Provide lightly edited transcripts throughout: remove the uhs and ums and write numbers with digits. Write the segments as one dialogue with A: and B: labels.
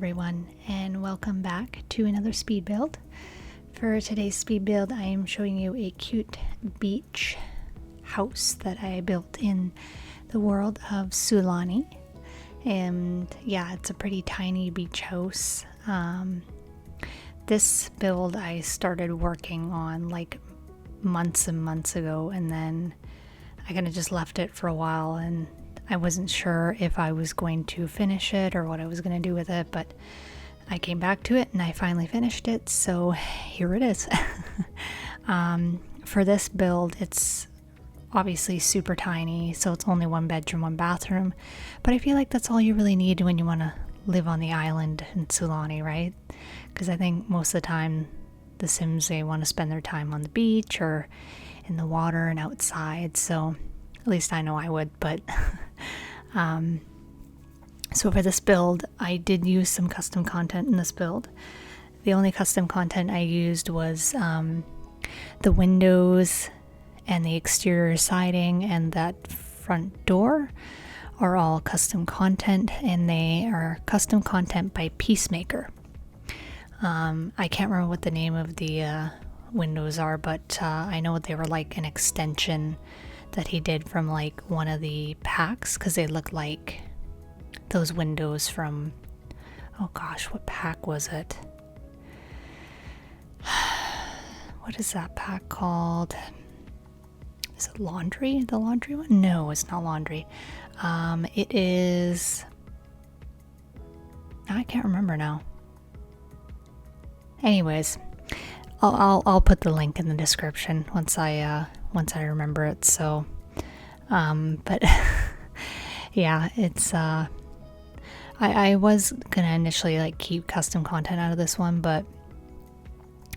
A: everyone, and welcome back to another speed build. For today's speed build, I am showing you a cute beach house that I built in the world of Sulani. And yeah, it's a pretty tiny beach house. This build I started working on like months and months ago, and then I kind of just left it for a while, and I wasn't sure if I was going to finish it or what I was going to do with it, but I came back to it and I finally finished it, so here it is. For this build, it's obviously super tiny, so it's only 1 bedroom, 1 bathroom, but I feel like that's all you really need when you want to live on the island in Sulani, right? Because I think most of the time the Sims, they want to spend their time on the beach or in the water and outside, so at least I know I would, but so for this build, I did use some custom content in this build. The only custom content I used was the windows and the exterior siding and that front door are all custom content, and they are custom content by Peacemaker. I can't remember what the name of the windows are, but I know they were like an extension that he did from like one of the packs, because they look like those windows from, oh gosh, what pack was it? What is that pack called? Is it laundry? The laundry one? No, it's not laundry. It is, I can't remember now. Anyways, I'll put the link in the description once I remember it. So, but yeah, it's I was gonna initially like keep custom content out of this one, but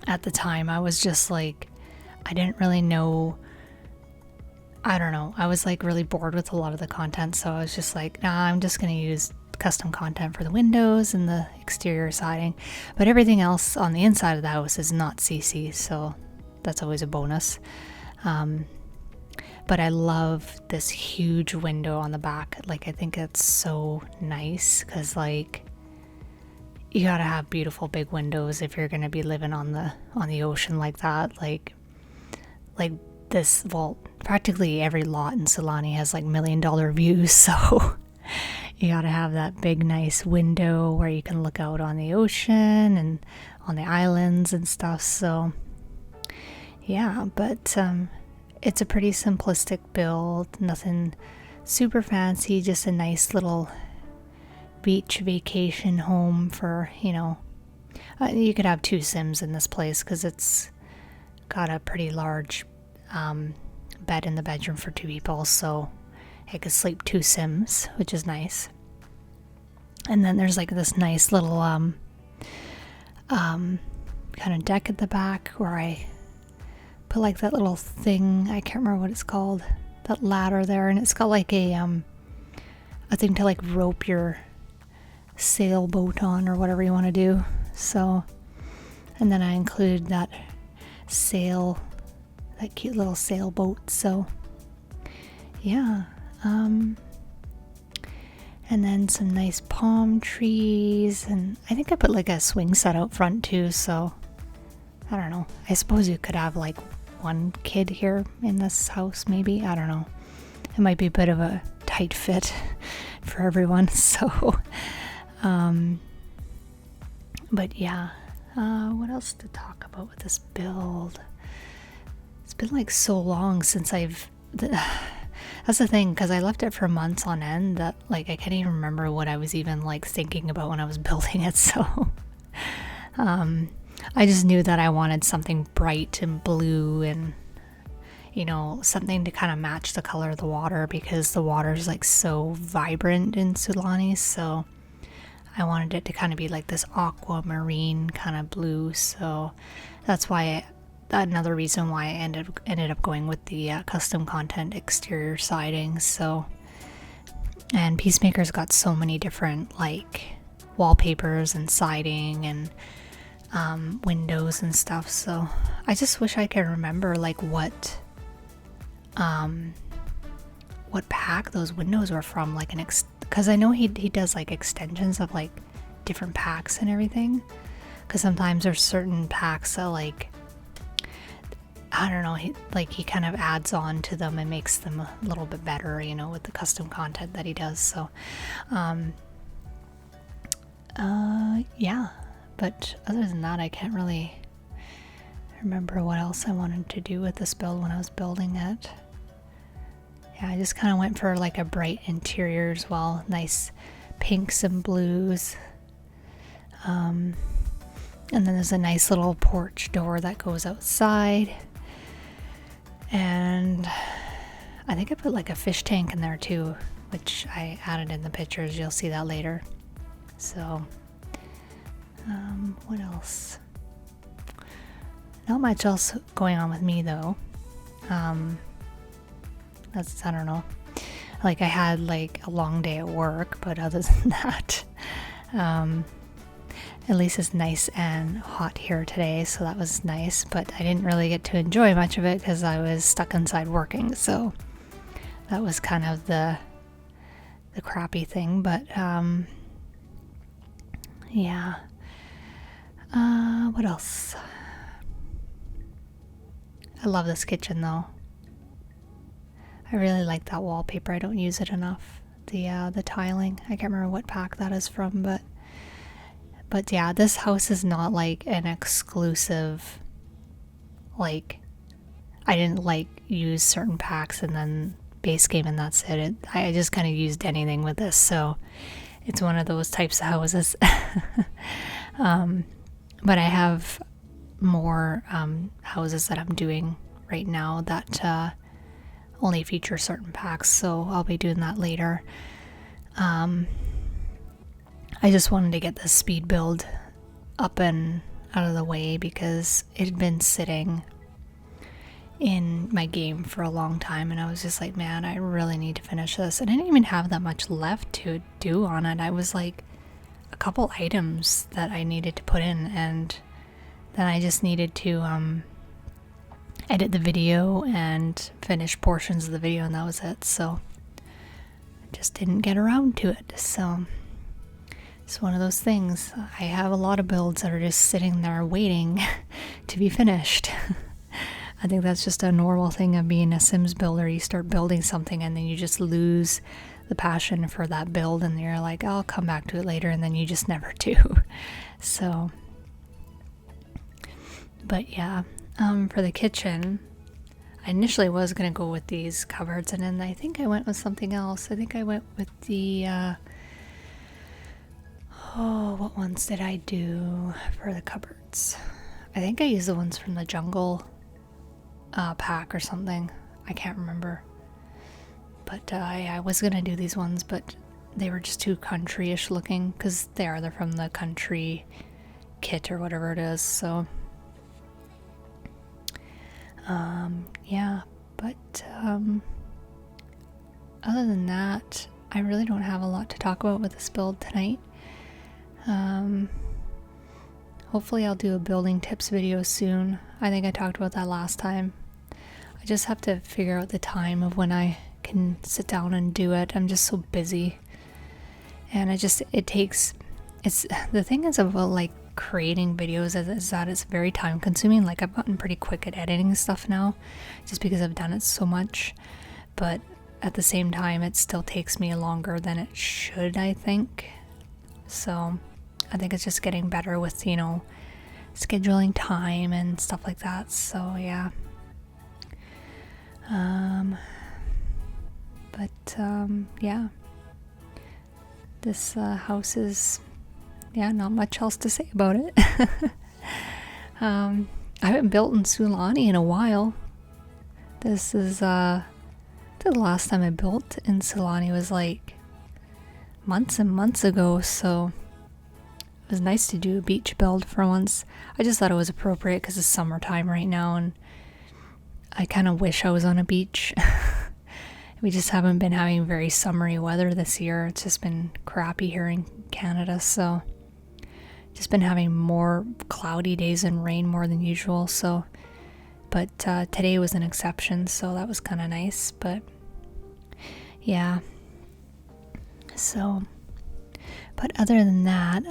A: at the time I was just like, I didn't really know. I don't know. I was like really bored with a lot of the content, so I was just like, nah, I'm just gonna use custom content for the windows and the exterior siding, but everything else on the inside of the house is not CC, so that's always a bonus. But I love this huge window on the back. Like, I think it's so nice because like you gotta have beautiful big windows if you're gonna be living on the ocean like that. Like this, well, practically every lot in Sulani has like $1 million views, so you gotta have that big nice window where you can look out on the ocean and on the islands and stuff. So yeah, but it's a pretty simplistic build, nothing super fancy, just a nice little beach vacation home for, you know, you could have 2 Sims in this place because it's got a pretty large bed in the bedroom for 2 people, so it could sleep 2 Sims, which is nice. And then there's like this nice little kind of deck at the back where I put like that little thing, I can't remember what it's called, that ladder there, and it's got like a thing to like rope your sailboat on or whatever you want to do. So, and then I included that cute little sailboat. So yeah, and then some nice palm trees, and I think I put like a swing set out front too, so I don't know. I suppose you could have like 1 kid here in this house, maybe. I don't know. It might be a bit of a tight fit for everyone, so but yeah, what else to talk about with this build? It's been like so long since that's the thing, because I left it for months on end that like I can't even remember what I was even like thinking about when I was building it. So I just knew that I wanted something bright and blue and, you know, something to kind of match the color of the water, because the water is like so vibrant in Sulani. So I wanted it to kind of be like this aquamarine kind of blue. So that's why another reason why I ended up going with the custom content exterior siding. So, and Peacemaker's got so many different like wallpapers and siding and windows and stuff. So I just wish I could remember like what pack those windows were from, like because I know he does like extensions of like different packs and everything, because sometimes there's certain packs that, like, I don't know, he kind of adds on to them and makes them a little bit better, you know, with the custom content that he does. So yeah, but other than that, I can't really remember what else I wanted to do with this build when I was building it. Yeah, I just kind of went for like a bright interior as well, nice pinks and blues. And then there's a nice little porch door that goes outside. And I think I put like a fish tank in there too, which I added in the pictures. You'll see that later. So, what else? Not much else going on with me though. That's, I don't know. Like, I had like a long day at work, but other than that, at least it's nice and hot here today, so that was nice. But I didn't really get to enjoy much of it because I was stuck inside working, so that was kind of the crappy thing. But yeah. What else? I love this kitchen though. I really like that wallpaper. I don't use it enough. The tiling. I can't remember what pack that is from, but yeah, this house is not like an exclusive, like, I didn't like use certain packs and then base game and that's it. I just kind of used anything with this, so it's one of those types of houses. But I have more houses that I'm doing right now that only feature certain packs, so I'll be doing that later. I just wanted to get the speed build up and out of the way because it had been sitting in my game for a long time, and I was just like, man, I really need to finish this. And I didn't even have that much left to do on it. I was like a couple items that I needed to put in, and then I just needed to edit the video and finish portions of the video, and that was it. So I just didn't get around to it. So it's one of those things. I have a lot of builds that are just sitting there waiting to be finished. I think that's just a normal thing of being a Sims builder. You start building something and then you just lose the passion for that build, and you're like, I'll come back to it later, and then you just never do. So, but yeah, for the kitchen, I initially was going to go with these cupboards, and then I think I went with something else. I think I went with the, what ones did I do for the cupboards? I think I used the ones from the jungle pack or something. I can't remember. But I was going to do these ones, but they were just too country-ish looking, because they're from the country kit or whatever it is, so yeah, but other than that, I really don't have a lot to talk about with this build tonight. Hopefully I'll do a building tips video soon. I think I talked about that last time. I just have to figure out the time of when I can sit down and do it. I'm just so busy, and it takes, it's, the thing is about like creating videos is that it's very time consuming. Like, I've gotten pretty quick at editing stuff now just because I've done it so much, but at the same time it still takes me longer than it should, I think. So I think it's just getting better with, you know, scheduling time and stuff like that. So yeah. Yeah, this house is, yeah, not much else to say about it. I haven't built in ElfishlyAmie in a while. This is the last time I built in ElfishlyAmie was like months and months ago, so it was nice to do a beach build for once. I just thought it was appropriate because it's summertime right now, and I kind of wish I was on a beach. We just haven't been having very summery weather this year. It's just been crappy here in Canada, so just been having more cloudy days and rain more than usual. So, but today was an exception, so that was kind of nice. But yeah, so But other than that,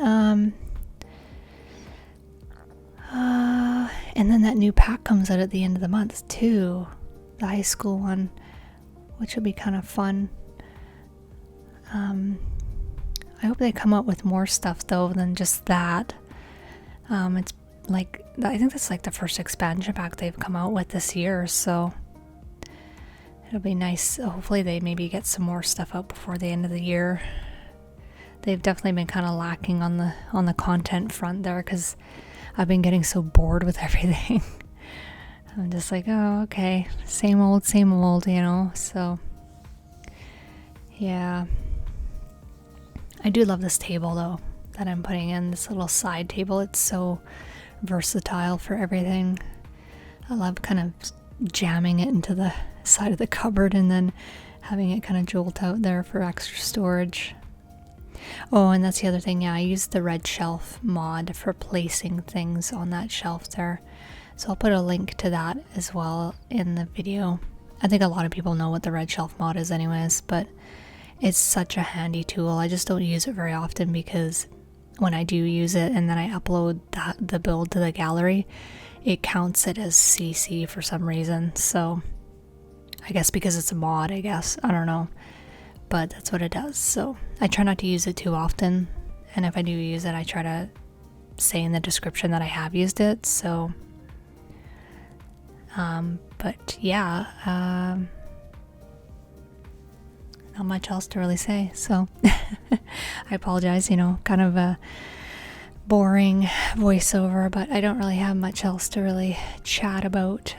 A: and then that new pack comes out at the end of the month too, the high school one, which will be kind of fun. I hope they come up with more stuff though than just that. It's like, I think that's like the first expansion pack they've come out with this year, so it'll be nice. Hopefully they maybe get some more stuff out before the end of the year. They've definitely been kind of lacking on the content front there, because I've been getting so bored with everything. I'm just like, oh, okay, same old, you know. So yeah, I do love this table though that I'm putting in, this little side table. It's so versatile for everything. I love kind of jamming it into the side of the cupboard and then having it kind of jolt out there for extra storage. Oh, and that's the other thing. Yeah, I used the red shelf mod for placing things on that shelf there. So I'll put a link to that as well in the video. I think a lot of people know what the red shelf mod is anyways, but it's such a handy tool. I just don't use it very often, because when I do use it and then I upload the build to the gallery, it counts it as CC for some reason. So I guess because it's a mod, I guess. I don't know. But that's what it does. So I try not to use it too often. And if I do use it, I try to say in the description that I have used it. So, but yeah, not much else to really say. So I apologize, you know, kind of a boring voiceover, but I don't really have much else to really chat about.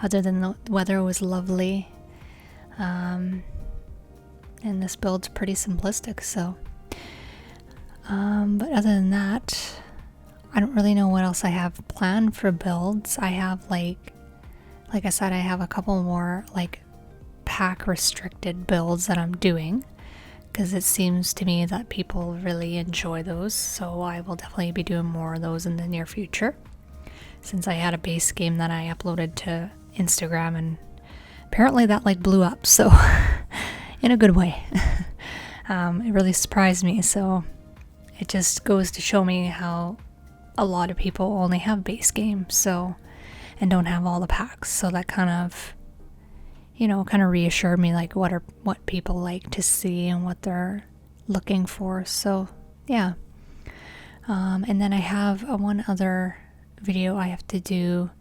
A: Other than the weather was lovely. And this build's pretty simplistic, so but other than that, I don't really know what else I have planned for builds. I have like I said, I have a couple more like pack restricted builds that I'm doing, because it seems to me that people really enjoy those, so I will definitely be doing more of those in the near future, since I had a base game that I uploaded to Instagram and apparently that like blew up, so in a good way. It really surprised me, so it just goes to show me how a lot of people only have base games, so, and don't have all the packs. So that kind of, you know, kind of reassured me like what people like to see and what they're looking for. So yeah. And then I have one other video I have to do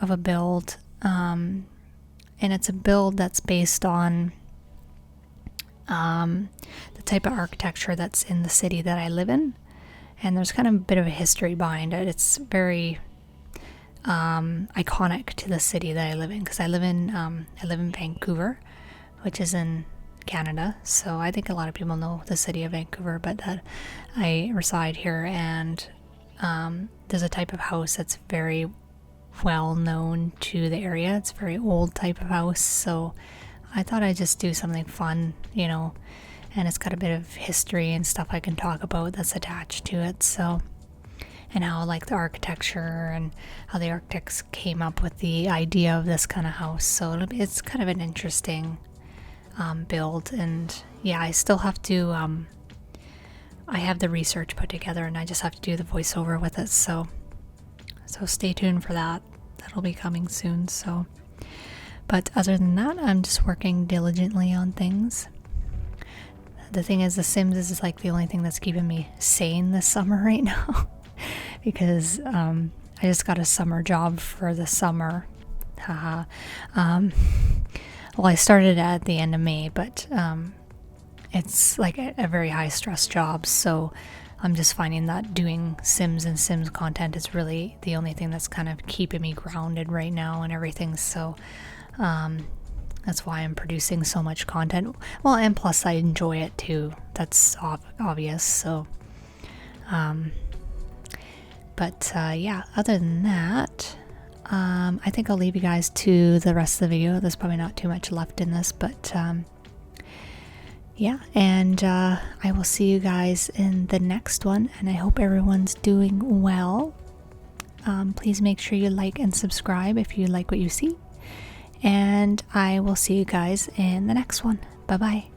A: of a build, and it's a build that's based on the type of architecture that's in the city that I live in, and there's kind of a bit of a history behind it. It's very iconic to the city that I live in, because I live in Vancouver, which is in Canada. So I think a lot of people know the city of Vancouver, but that I reside here, and there's a type of house that's very well known to the area. It's a very old type of house, so I thought I'd just do something fun, you know, and it's got a bit of history and stuff I can talk about that's attached to it. So, and how like the architecture and how the architects came up with the idea of this kind of house. So it's kind of an interesting build, and yeah, I still have to I have the research put together, and I just have to do the voiceover with it. So stay tuned for that. That'll be coming soon. So, but other than that, I'm just working diligently on things. The thing is, The Sims is like the only thing that's keeping me sane this summer right now, because I just got a summer job for the summer. Haha. Well, I started at the end of May, but it's like a very high stress job, so I'm just finding that doing Sims and Sims content is really the only thing that's kind of keeping me grounded right now and everything. So that's why I'm producing so much content. Well, and plus I enjoy it too. That's obvious. So yeah, other than that, I think I'll leave you guys to the rest of the video. There's probably not too much left in this, but yeah, and I will see you guys in the next one, and I hope everyone's doing well. Please make sure you like and subscribe if you like what you see, and I will see you guys in the next one. Bye bye.